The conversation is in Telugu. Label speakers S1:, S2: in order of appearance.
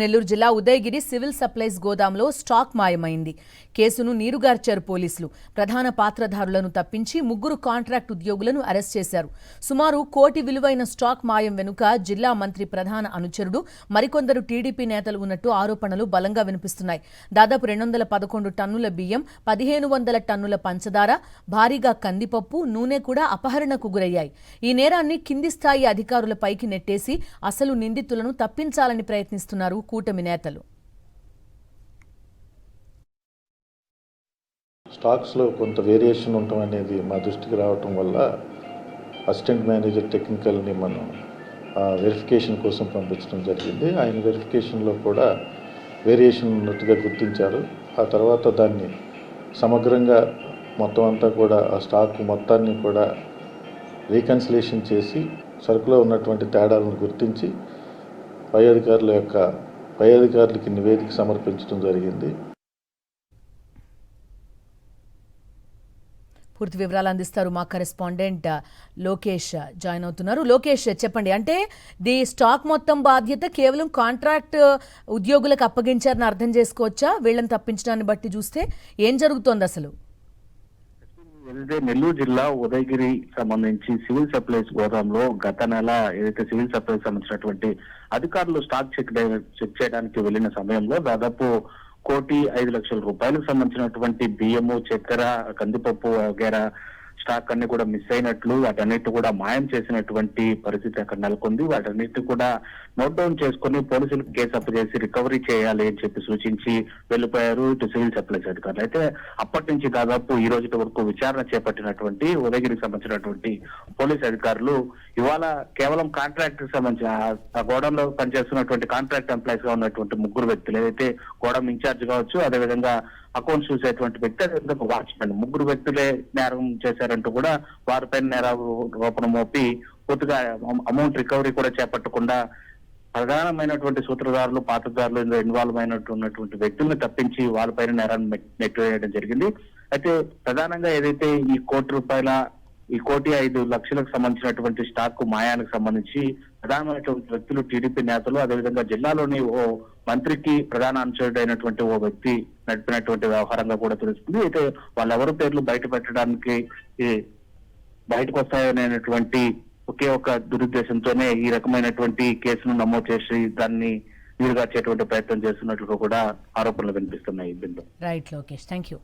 S1: నెల్లూరు జిల్లా ఉదయగిరి సివిల్ సప్లైస్ గోదాంలో స్టాక్ మాయమైంది. కేసును నీరుగార్చారు పోలీసులు. ప్రధాన పాత్రధారులను తప్పించి 3 కాంట్రాక్ట్ ఉద్యోగులను అరెస్ట్ చేశారు. సుమారు 1 కోటి విలువైన స్టాక్ మాయం వెనుక జిల్లా మంత్రి ప్రధాన అనుచరుడు మరికొందరు టీడీపీ నేతలు ఉన్నట్టు ఆరోపణలు బలంగా వినిపిస్తున్నాయి. దాదాపు 211 టన్నుల బియ్యం, 1500 టన్నుల పంచదార, భారీగా కందిపప్పు, నూనె కూడా అపహరణకు గురయ్యాయి. ఈ నేరాన్ని కింది స్థాయి అధికారులపైకి నెట్టేసి అసలు నిందితులను తప్పించాలని ప్రయత్నిస్తున్నారు కూటమి నేతలు.
S2: స్టాక్స్లో కొంత వేరియేషన్ ఉండటం అనేది మా దృష్టికి రావటం వల్ల అసిస్టెంట్ మేనేజర్ టెక్నికల్ని మనం వెరిఫికేషన్ కోసం పంపించడం జరిగింది. ఆయన వెరిఫికేషన్లో కూడా వేరియేషన్ ఉన్నట్టుగా గుర్తించారు. ఆ తర్వాత దాన్ని సమగ్రంగా మొత్తం అంతా కూడా ఆ స్టాక్ మొత్తాన్ని కూడా రీకన్సిలేషన్ చేసి సరుకులో ఉన్నటువంటి తేడాలను గుర్తించి పై అధికారులకి నివేదిక సమర్పించడం జరిగింది.
S1: పూర్తి వివరాలు అందిస్తారు మా కరెస్పాండెంట్ లోకేష్ జాయిన్ అవుతున్నారు. లోకేష్, చెప్పండి, అంటే ది స్టాక్ మొత్తం బాధ్యత కేవలం కాంట్రాక్ట్ ఉద్యోగులకు అప్పగించారని అర్థం చేసుకోవచ్చా? వీళ్ళని తప్పించడాన్ని బట్టి చూస్తే ఏం జరుగుతోంది అసలు?
S3: ఏదైతే నెల్లూరు జిల్లా ఉదయగిరి సంబంధించి సివిల్ సప్లైస్ గోదాంలో గత నెల ఏదైతే సివిల్ సప్లైస్ సంబంధించినటువంటి అధికారులు స్టాక్ చెక్ చేయడానికి వెళ్లిన సమయంలో దాదాపు 1,05,00,000 రూపాయలకు సంబంధించినటువంటి బియ్యము, చక్కెర, కందిపప్పు వగేరా స్టాక్ అన్ని కూడా మిస్ అయినట్లు, వాటన్నిటి కూడా మాయం చేసినటువంటి పరిస్థితి అక్కడ నెలకొంది. వాటన్నిటి కూడా నోట్ డౌన్ చేసుకుని పోలీసులకు కేసు అప్పచేసి రికవరీ చేయాలి అని చెప్పి సూచించి వెళ్లిపోయారు ఇటు సివిల్ సప్లైస్ అధికారులు. అయితే అప్పటి నుంచి దాదాపు ఈ రోజు వరకు విచారణ చేపట్టినటువంటి ఉదయగిరికి సంబంధించినటువంటి పోలీసు అధికారులు ఇవాళ కేవలం కాంట్రాక్ట్ సంబంధించిన ఆ గోడంలో పనిచేస్తున్నటువంటి కాంట్రాక్ట్ ఎంప్లాయీస్ గా ఉన్నటువంటి 3 వ్యక్తులు, ఏదైతే గోడం ఇన్ఛార్జ్ కావచ్చు, అదేవిధంగా అకౌంట్స్ చూసేటువంటి వ్యక్తి, అదేవిధంగా వాచ్మెన్, 3 వ్యక్తులే నేరం చేశారంటూ కూడా వారిపైన నేరారోపణ మోపి పూర్తిగా అమౌంట్ రికవరీ కూడా చేపట్టకుండా ప్రధానమైనటువంటి సూత్రధారులు, పాత్రధారులు ఇందులో ఇన్వాల్వ్ అయినటువంటి వ్యక్తులను తప్పించి వాళ్ళపైన నేరాన్ని నెట్టివేయడం జరిగింది. అయితే ప్రధానంగా ఏదైతే ఈ 1,05,00,000కు సంబంధించినటువంటి స్టాక్ మాయానికి సంబంధించి ప్రధానమైనటువంటి వ్యక్తులు టీడీపీ నేతలు, అదేవిధంగా జిల్లాలోని ఓ మంత్రికి ప్రధాన అనుచరుడు అయినటువంటి ఓ వ్యక్తి నడిపినటువంటి వ్యవహారంగా కూడా తెలుస్తుంది. అయితే వాళ్ళెవరి పేర్లు బయట పెట్టడానికి బయటకు వస్తాయనేటువంటి ఒకే ఒక దురుద్దేశంతోనే ఈ రకమైనటువంటి కేసును నమోదు చేసి దాన్ని వీలుగార్చేటువంటి ప్రయత్నం చేస్తున్నట్లుగా కూడా ఆరోపణలు వినిపిస్తున్నాయి.
S1: Right Lokesh, thank you.